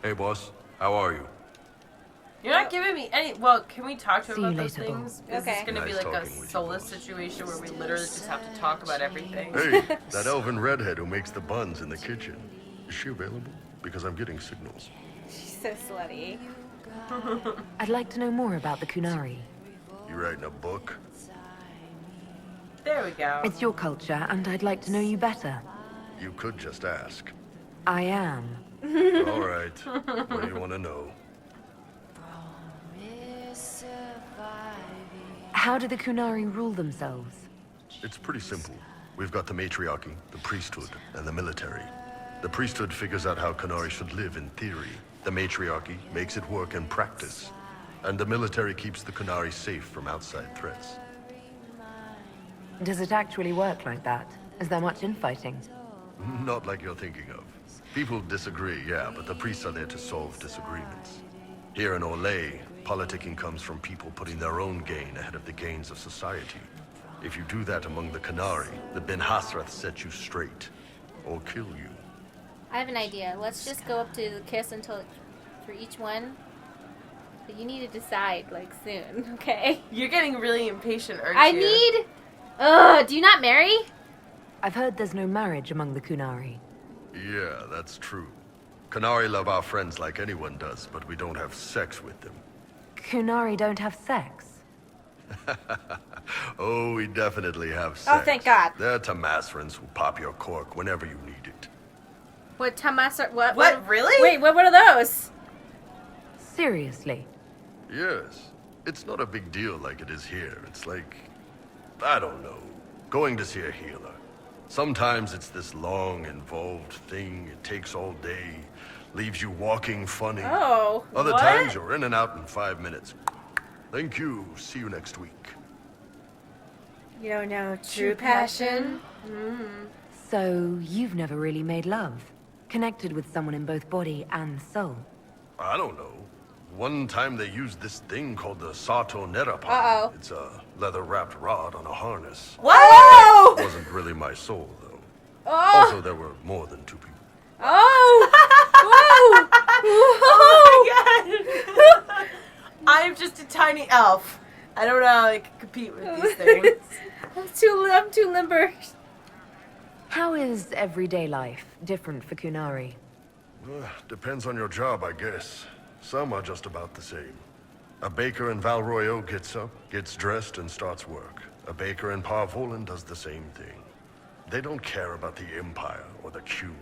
Hey, boss. How are you? You're not giving me any. Well, can we talk to him See you about those later, things? Bob. Is this Okay. going to be Nice like a talking with you, Solus boss. situation where we literally just have to talk about everything? Hey, that elven redhead who makes the buns in the kitchen. Is she available? Because I'm getting signals. She's so slutty. I'd like to know more about the Qunari. You writing a book? There we go. It's your culture, and I'd like to know you better. You could just ask. I am. All right. What do you want to know? How do the Qunari rule themselves? It's pretty simple. We've got the matriarchy, the priesthood, and the military. The priesthood figures out how Qunari should live in theory. The matriarchy makes it work in practice. And the military keeps the Qunari safe from outside threats. Does it actually work like that? Is there much infighting? Not like you're thinking of. People disagree, yeah, but the priests are there to solve disagreements. Here in Olay, politicking comes from people putting their own gain ahead of the gains of society. If you do that among the Qunari, the Ben Hasrath set you straight. Or kill you. I have an idea. Let's just go up to the kiss until for each one. But you need to decide like soon, okay? You're getting really impatient, aren't I you? need. Ugh. Do you not marry? I've heard there's no marriage among the Qunari. Yeah, that's true. Qunari love our friends like anyone does, but we don't have sex with them. Qunari don't have sex. Oh, we definitely have sex. Oh, thank God. They're Tamasrans who pop your cork whenever you need it. What Tamas? What? What, really? Wait. What are those? Seriously. Yes. It's not a big deal like it is here. It's like, I don't know, going to see a healer. Sometimes it's this long, involved thing. It takes all day, leaves you walking funny. Oh. Other what? times you're in and out in 5 minutes. Thank you. See you next week. You don't know true passion. So, you've never really made love? Connected with someone in both body and soul? I don't know. One time they used this thing called the Sato Nerapon. Uh-oh. It's a leather-wrapped rod on a harness. What? It wasn't really my soul, though. Oh. Also, there were more than 2 people. Oh. Oh my god! I'm just a tiny elf. I don't know how I can compete with these things. I'm too limber. How is everyday life different for Qunari? Depends on your job, I guess. Some are just about the same. A baker in Valroyo gets up, gets dressed, and starts work. A baker in Parvolan does the same thing. They don't care about the Empire or the Qun.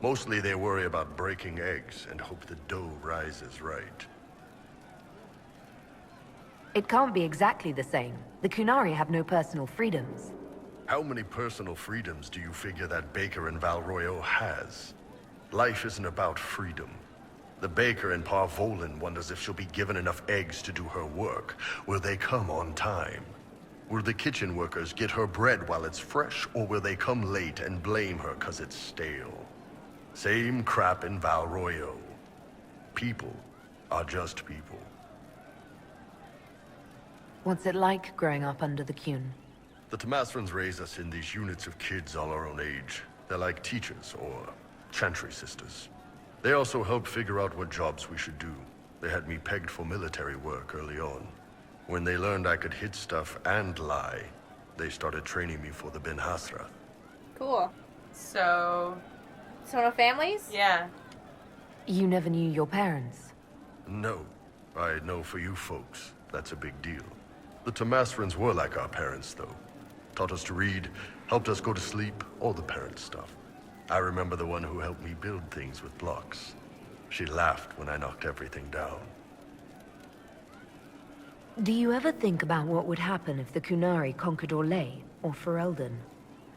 Mostly they worry about breaking eggs and hope the dough rises right. It can't be exactly the same. The Qunari have no personal freedoms. How many personal freedoms do you figure that baker in Valroyo has? Life isn't about freedom. The baker in Parvolan wonders if she'll be given enough eggs to do her work. Will they come on time? Will the kitchen workers get her bread while it's fresh, or will they come late and blame her 'cause it's stale? Same crap in Valroyo. People are just people. What's it like growing up under the Qun? The Tamasrans raise us in these units of kids all our own age. They're like teachers or chantry sisters. They also help figure out what jobs we should do. They had me pegged for military work early on. When they learned I could hit stuff and lie, they started training me for the Ben Hasrath. Cool. So, No families? yeah. You never knew your parents? No, I know for you folks, that's a big deal. The Tamasrans were like our parents, though. Taught us to read, helped us go to sleep, all the parent stuff. I remember the one who helped me build things with blocks. She laughed when I knocked everything down. Do you ever think about what would happen if the Qunari conquered Orlais or Ferelden?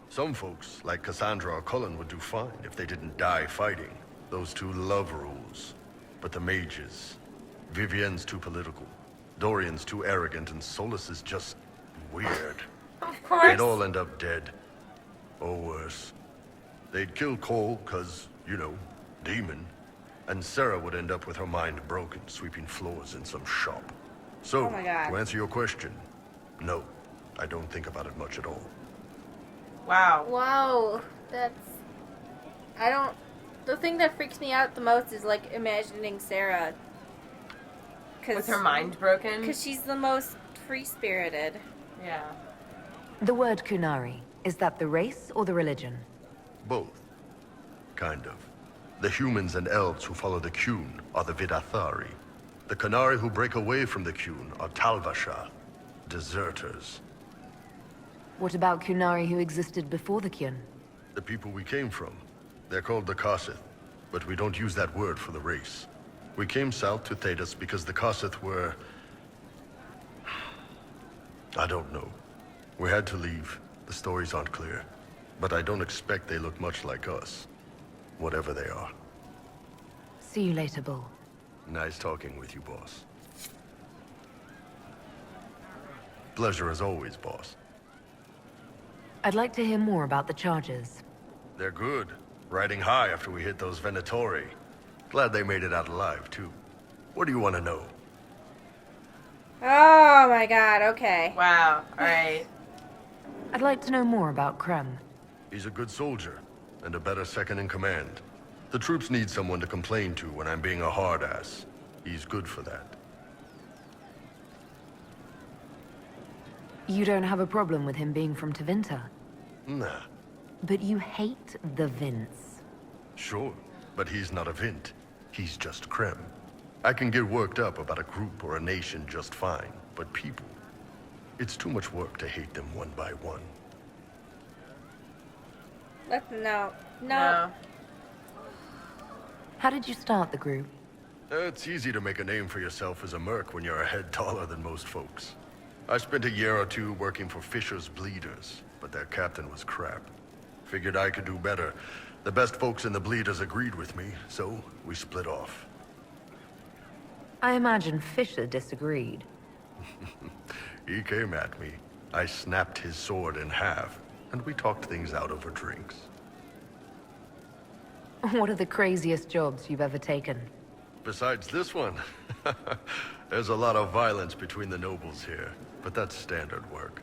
Some folks, like Cassandra or Cullen, would do fine if they didn't die fighting. Those two love rules. But the mages... Vivienne's too political. Dorian's too arrogant, and Solus is just... weird. Of course. They'd all end up dead. Or worse. They'd kill Cole, 'cause, you know, demon. And Sarah would end up with her mind broken, sweeping floors in some shop. So, Oh my God. to answer your question, no, I don't think about it much at all. Wow. Wow. That's... I don't... The thing that freaks me out the most is like imagining Sarah. With her mind broken? Because she's the most free-spirited. Yeah. The word Qunari, is that the race or the religion? Both. Kind of. The humans and elves who follow the Qun are the Vidathari. The Qunari who break away from the Qun are Talvasha, deserters. What about Qunari who existed before the Qun? The people we came from. They're called the Kossith, but we don't use that word for the race. We came south to Thedas because the Kossith were... I don't know. We had to leave. The stories aren't clear. But I don't expect they look much like us. Whatever they are. See you later, Bull. Nice talking with you, boss. Pleasure as always, boss. I'd like to hear more about the charges. They're good. Riding high after we hit those Venatori. Glad they made it out alive, too. What do you want to know? Oh my god, okay. Wow, alright. I'd like to know more about Krem. He's a good soldier, and a better second-in-command. The troops need someone to complain to when I'm being a hard-ass. He's good for that. You don't have a problem with him being from Tevinter? Nah, But you hate the Vince. sure. But he's not a Vint. He's just Krem. I can get worked up about a group or a nation just fine, but people... It's too much work to hate them one by one. No. How did you start the group? It's easy to make a name for yourself as a merc when you're a head taller than most folks. I spent a year or two working for Fisher's Bleeders, but their captain was crap. Figured I could do better. The best folks in the Bleeders agreed with me, so we split off. I imagine Fisher disagreed. He came at me. I snapped his sword in half, and we talked things out over drinks. What are the craziest jobs you've ever taken? Besides this one, there's a lot of violence between the nobles here, but that's standard work.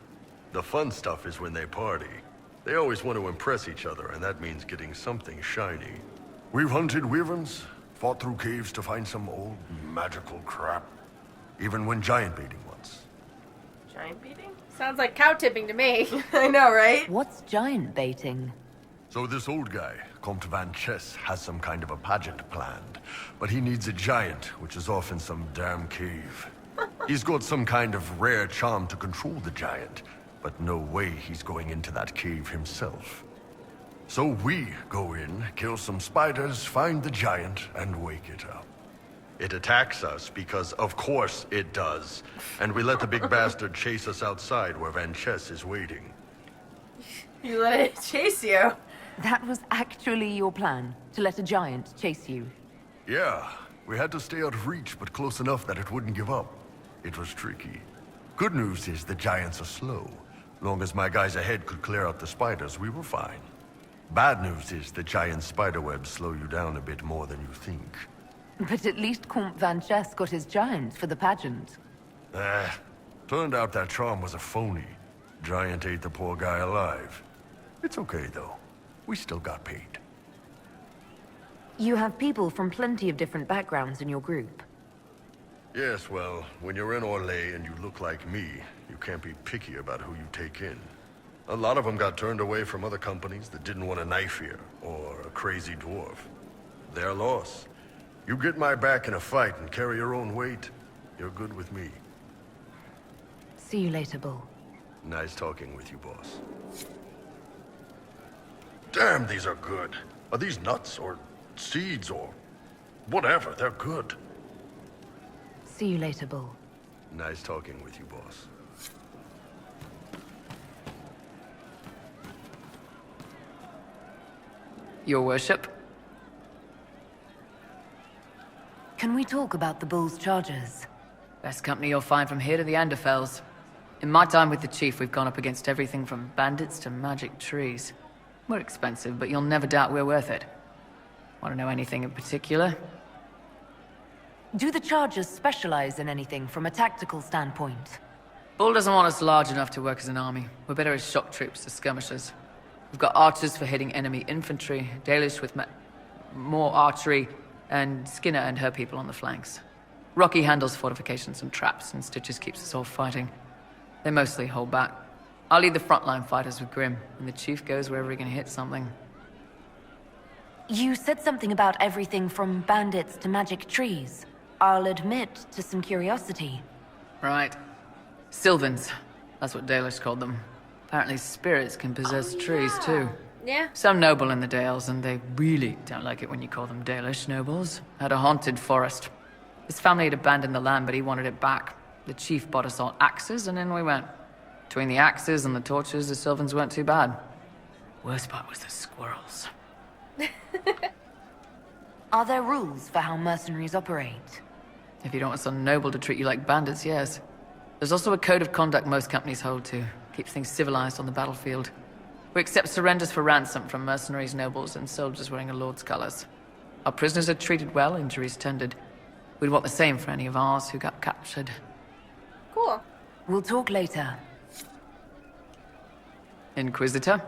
The fun stuff is when they party. They always want to impress each other, and that means getting something shiny. We've hunted wyverns, fought through caves to find some old magical crap. Even went giant baiting once. Giant beating? Sounds like cow tipping to me. I know, right? What's giant baiting? So this old guy, Comte Van Chess, has some kind of a pageant planned. But he needs a giant, which is off in some damn cave. He's got some kind of rare charm to control the giant, but no way he's going into that cave himself. So we go in, kill some spiders, find the giant, and wake it up. It attacks us because, of course, it does. And we let the big bastard chase us outside where Van Chess is waiting. You let it chase you. That was actually your plan, to let a giant chase you. Yeah, we had to stay out of reach, but close enough that it wouldn't give up. It was tricky. Good news is the giants are slow. Long as my guys ahead could clear out the spiders, we were fine. Bad news is the giant spiderwebs slow you down a bit more than you think. But at least Comte Van Chess got his giant for the pageant. Turned out that charm was a phony. Giant ate the poor guy alive. It's okay, though. We still got paid. You have people from plenty of different backgrounds in your group. Yes, well, when you're in Orlais and you look like me, you can't be picky about who you take in. A lot of them got turned away from other companies that didn't want a knife here, or a crazy dwarf. Their loss. You get my back in a fight and carry your own weight, you're good with me. See you later, Bull. Nice talking with you, boss. Damn, these are good. Are these nuts, or seeds, or whatever? They're good. See you later, Bull. Nice talking with you, boss. Your worship? Can we talk about the Bull's charges? Best company you'll find from here to the Anderfells. In my time with the chief, we've gone up against everything from bandits to magic trees. We're expensive, but you'll never doubt we're worth it. Want to know anything in particular? Do the charges specialize in anything from a tactical standpoint? Bull doesn't want us large enough to work as an army. We're better as shock troops to skirmishers. We've got archers for hitting enemy infantry, Dalish with more archery, and Skinner and her people on the flanks. Rocky handles fortifications and traps, and Stitches keeps us all fighting. They mostly hold back. I'll lead the frontline fighters with Grim, and the Chief goes wherever he can hit something. You said something about everything from bandits to magic trees. I'll admit to some curiosity. Right. Sylvans. That's what Dalish called them. Apparently spirits can possess trees, too. Yeah. Some noble in the Dales, and they really don't like it when you call them Dalish nobles, had a haunted forest. His family had abandoned the land, but he wanted it back. The Chief bought us all axes, and in we went. Between the axes and the torches, the Sylvans weren't too bad. Worst part was the squirrels. Are there rules for how mercenaries operate? If you don't want some noble to treat you like bandits, yes. There's also a code of conduct most companies hold to. Keeps things civilized on the battlefield. We accept surrenders for ransom from mercenaries, nobles, and soldiers wearing a lord's colors. Our prisoners are treated well, injuries tended. We'd want the same for any of ours who got captured. Cool. We'll talk later. Inquisitor?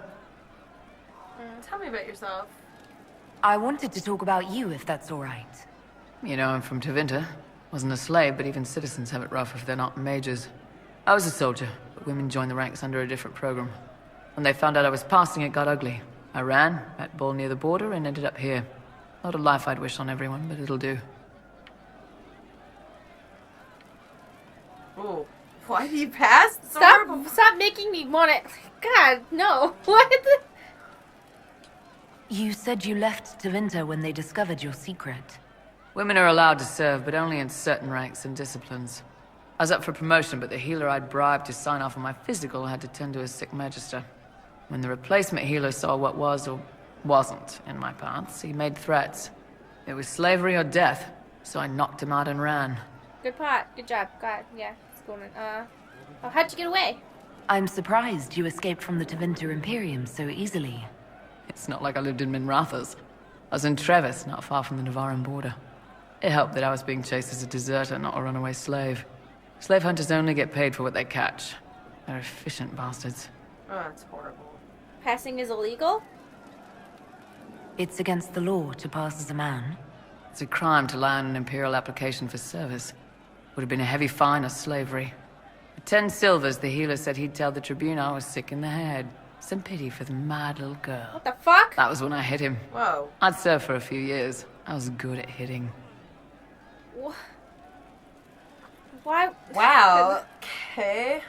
Tell me about yourself. I wanted to talk about you, if that's all right. You know, I'm from Tevinter. Wasn't a slave, but even citizens have it rough if they're not mages. I was a soldier, but women joined the ranks under a different program. When they found out I was passing, it got ugly. I ran, met Bull near the border, and ended up here. Not a life I'd wish on everyone, but it'll do. Oh, why do you pass? Stop making me want it. God, no. What? You said you left Tevinter when they discovered your secret. Women are allowed to serve, but only in certain ranks and disciplines. I was up for promotion, but the healer I'd bribed to sign off on my physical had to tend to a sick magister. When the replacement healer saw what was or wasn't in my paths, he made threats. It was slavery or death, so I knocked him out and ran. Good pot. Good job. God, yeah. It's going on. Oh, how'd you get away? I'm surprised you escaped from the Tevinter Imperium so easily. It's not like I lived in Minrathas. I was in Trevis, not far from the Navaran border. It helped that I was being chased as a deserter, not a runaway slave. Slave hunters only get paid for what they catch. They're efficient bastards. Oh, that's horrible. Passing is illegal? It's against the law to pass as a man. It's a crime to lie on an imperial application for service. Would have been a heavy fine or slavery. For 10 silvers, the healer said he'd tell the Tribune I was sick in the head. Some pity for the mad little girl. What the fuck? That was when I hit him. Whoa. I'd served for a few years. I was good at hitting. Why? Wow. Okay.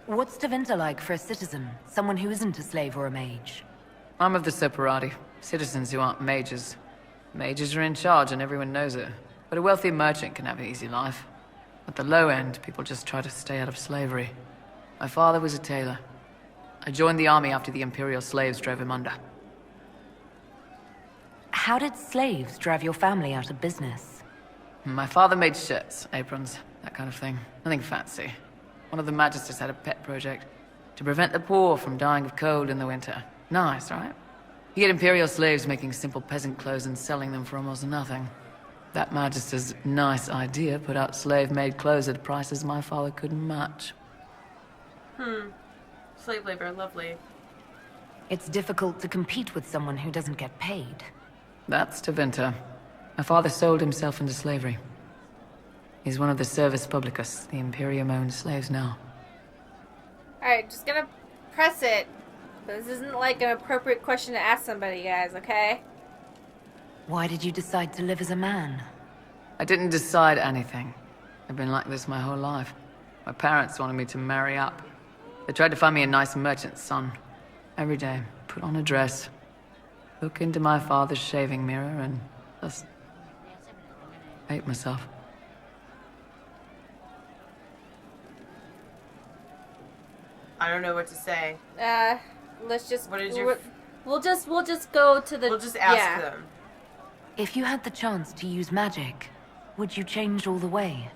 What's Tevinter like for a citizen? Someone who isn't a slave or a mage? I'm of the Separati. Citizens who aren't mages. Mages are in charge and everyone knows it. But a wealthy merchant can have an easy life. At the low end, people just try to stay out of slavery. My father was a tailor. I joined the army after the imperial slaves drove him under. How did slaves drive your family out of business? My father made shirts, aprons, that kind of thing. Nothing fancy. One of the magisters had a pet project to prevent the poor from dying of cold in the winter. Nice, right? He had imperial slaves making simple peasant clothes and selling them for almost nothing. That magister's nice idea put out slave-made clothes at prices my father couldn't match. Slave labor, lovely. It's difficult to compete with someone who doesn't get paid. That's Tevinter. My father sold himself into slavery. He's one of the Servus Publicus, the Imperium-owned slaves now. Alright, just gonna press it. This isn't like an appropriate question to ask somebody, guys, okay? Why did you decide to live as a man? I didn't decide anything. I've been like this my whole life. My parents wanted me to marry up. They tried to find me a nice merchant's son. Every day, put on a dress, look into my father's shaving mirror, and just hate myself. I don't know what to say. Let's just... What did you... We'll just go to the... We'll just ask yeah. them. If you had the chance to use magic, would you change all the way?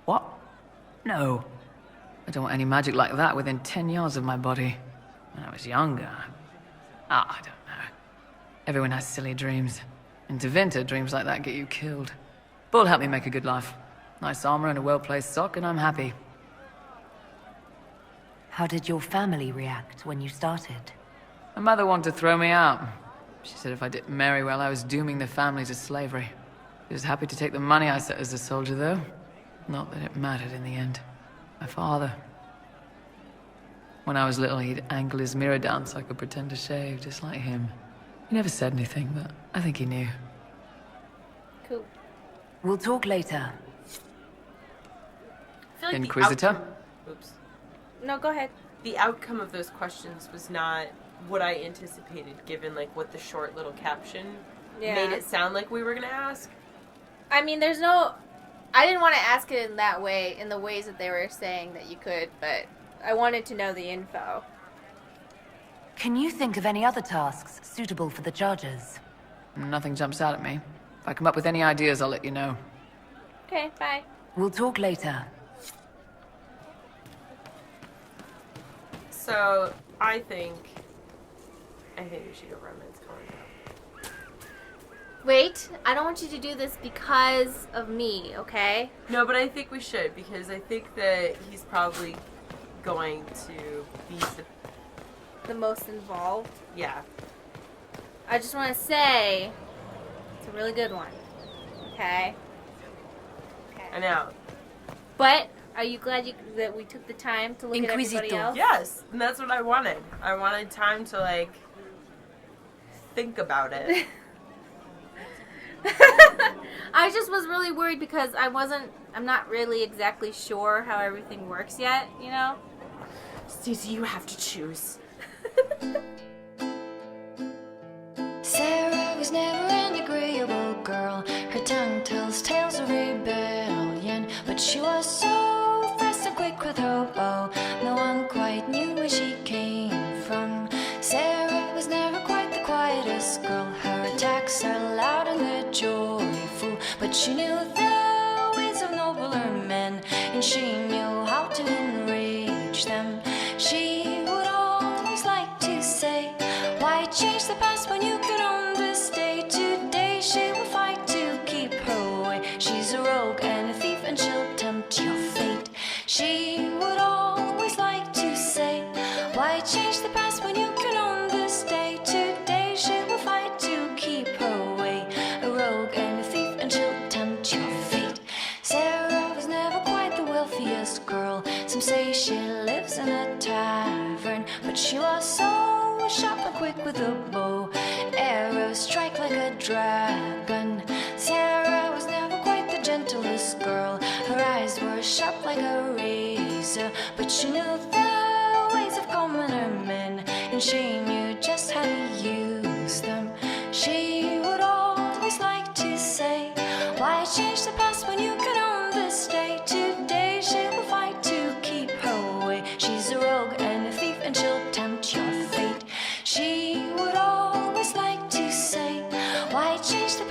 What? No. I don't want any magic like that within 10 yards of my body. When I was younger... I don't know. Everyone has silly dreams. In Tevinter, dreams like that get you killed. Bull helped me make a good life. Nice armor and a well-placed sock, and I'm happy. How did your family react when you started? My mother wanted to throw me out. She said if I didn't marry well, I was dooming the family to slavery. She was happy to take the money I set as a soldier, though. Not that it mattered in the end. My father. When I was little, he'd angle his mirror down so I could pretend to shave, just like him. He never said anything, but I think he knew. Cool. We'll talk later. I feel like Inquisitor? Oops. No, go ahead. The outcome of those questions was not what I anticipated, given like what the short little caption made it sound like we were gonna ask. I mean, there's no... I didn't want to ask it in that way, in the ways that they were saying that you could, but I wanted to know the info. Can you think of any other tasks suitable for the charges? Nothing jumps out at me. If I come up with any ideas, I'll let you know. Okay, bye. We'll talk later. So, I think we should go romance calling. Wait, I don't want you to do this because of me, okay? No, but I think we should, because I think that he's probably going to be The most involved. yeah. I just want to say, it's a really good one. Okay? I know. But, are you glad that we took the time to look at everybody Inquisitor. else? Yes, and that's what I wanted. I wanted time to, like, think about it. I just was really worried because I'm not really exactly sure how everything works yet, you know? Stacey, you have to choose. Sarah was never an agreeable girl. Her tongue tells tales of rebellion, but she was so fast and quick with her bow. No one quite knew where she came from. Sarah was never quite the quietest girl. Her attacks are loud and they're joyful, but she knew the ways of nobler men, and she knew how to enrage them. She would always like to say, why change the past when you could understay? Today she will fight to keep her way. She's a rogue and a thief and she'll tempt your fate. She would always like to say, why change the past when you can understay? Today she will fight to keep her way. A rogue and a thief and she'll tempt your fate. Sarah was never quite the wealthiest girl. Some say she lives in a tavern, but she was so sharp and quick with a bow. Arrows strike like a dragon. Sarah was never quite the gentlest girl. Her eyes were sharp like a razor, but she knew the ways of commoner men, and she knew just how to use them. She would always like to say, why change the past when you can understay? Today she will fight to keep her way. She's a rogue and a thief and she'll tempt your fate. She would always like to say, why change the